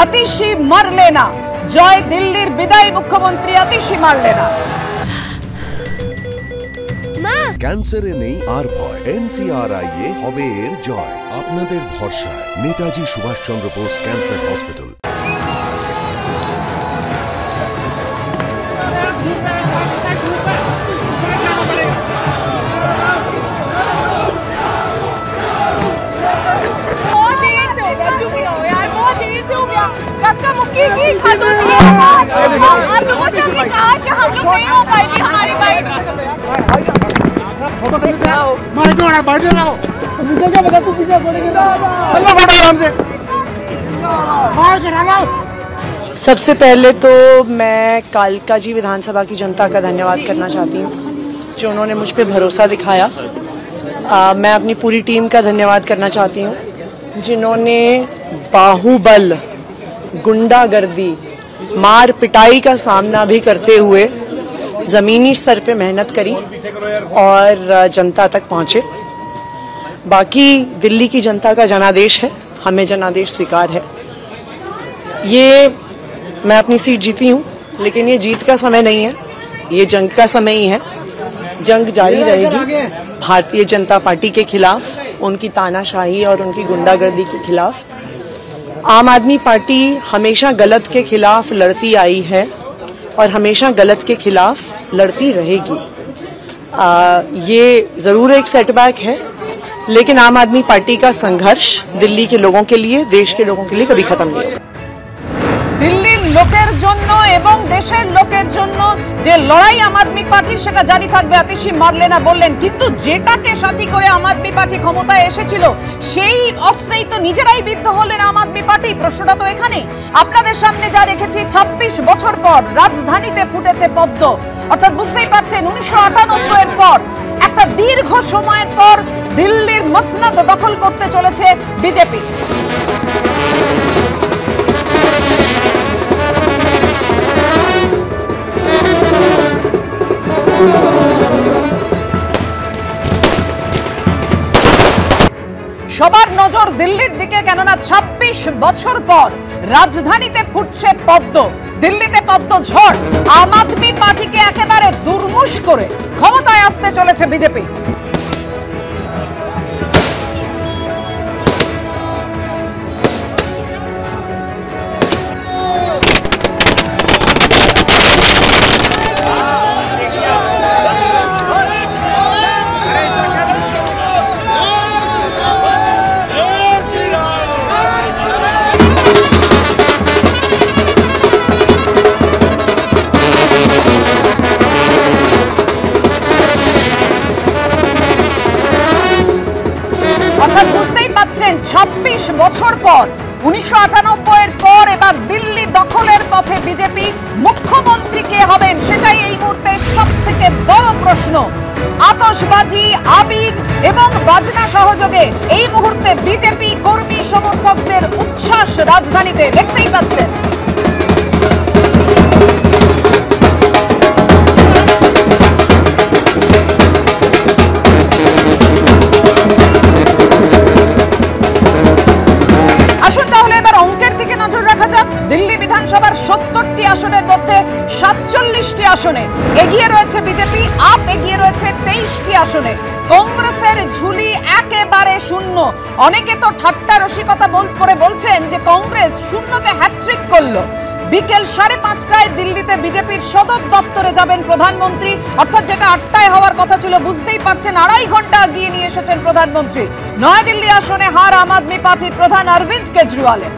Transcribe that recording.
আতিশি মারলে না। জয় দিল্লির বিদায়ী মুখ্যমন্ত্রী আতিশি মারলে না। ক্যান্সারে নেই আর ভয়, NCRI হবে এর জয়। আপনাদের ভরসা নেতাজি সুভাষচন্দ্র বোস ক্যান্সার হসপিটাল। सबसे पहले तो मैं कालका जी विधानसभा की जनता का धन्यवाद करना चाहती हूँ जो उन्होंने मुझ पे भरोसा दिखाया। मैं अपनी पूरी टीम का धन्यवाद करना चाहती हूँ जिन्होंने बाहुबल, गुंडागर्दी, मार पिटाई का सामना भी करते हुए जमीनी स्तर पे मेहनत करी और जनता तक पहुंचे। बाकी दिल्ली की जनता का जनादेश है, हमें जनादेश स्वीकार है। ये मैं अपनी सीट जीती हूँ, लेकिन ये जीत का समय नहीं है, ये जंग का समय ही है। जंग जारी रहेगी भारतीय जनता पार्टी के खिलाफ, उनकी तानाशाही और उनकी गुंडागर्दी के खिलाफ। आम आदमी पार्टी हमेशा गलत के खिलाफ लड़ती आई है और हमेशा गलत के खिलाफ लड़ती रहेगी। ये जरूर एक सेटबैक है, लेकिन आम आदमी पार्टी का संघर्ष दिल्ली के लोगों के लिए, देश के लोगों के लिए कभी खत्म नहीं होगा। দিল্লির লোকের জন্য এবং দেশের লোকের জন্য যে লড়াই আম আদমি পার্টির সেটা জারি থাকবে আতিশি মারলে না বললেন, কিন্তু যেটাকে সাথী করে আম আদমি পার্টি ক্ষমতায় এসেছিল সেই অস্ত্রেই তো নিজেরাই বিদ্ধ হলেন আম আদমি পার্টি। প্রশ্নটা তো এখানে আপনাদের সামনে যা রেখেছি, 26 বছর পর রাজধানীতে ফুটেছে পদ্ম। অর্থাৎ বুঝতেই পারছেন 1998 এর পর একটা দীর্ঘ সময়ের পর দিল্লির মসনদ দখল করতে চলেছে বিজেপি। সবার নজর দিল্লির দিকে, কেননা 26 বছর পর রাজধানীতে ফুটছে পদ্ম। দিল্লিতে পদ্ম ঝড়, আম আদমি পার্টিকে একেবারে দুর্মুষ করে ক্ষমতায় আসতে চলেছে বিজেপি। বুঝতেই পাচ্ছেন 26 বছর পর 1998 এর পর এবার দিল্লি দখলের পথে বিজেপি। মুখ্যমন্ত্রী কে হবেন সেটাই এই মুহূর্তে সবথেকে বড় প্রশ্ন। আতশবাজি, আবির এবং বাজনা সহযোগে এই মুহূর্তে বিজেপি কর্মী সমর্থকদের উচ্ছ্বাস রাজধানীতে দেখতেই পাচ্ছেন। দিল্লি বিধানসভার 70টি আসনের মধ্যে 47টি আসনে এগিয়ে রয়েছে বিজেপি, আপ এগিয়ে রয়েছে 23টি আসনে। কংগ্রেসের ঝুলি একেবারে শূন্য। অনেকে তো ঠাট্টা রসিকতা করে বলছেন যে কংগ্রেস শূন্যতে হ্যাট্রিক করলো। বিকেল 5:30টায় দিল্লিতে বিজেপির সদর দফতরে যাবেন প্রধানমন্ত্রী, অর্থাৎ যেটা 8টায় হওয়ার কথা ছিল, বুঝতেই পারছেন 2.5 ঘন্টা এগিয়ে নিয়ে এসেছেন প্রধানমন্ত্রী। নয়াদিল্লি আসনে হার আম আদমি পার্টির প্রধান অরবিন্দ কেজরিওয়ালের।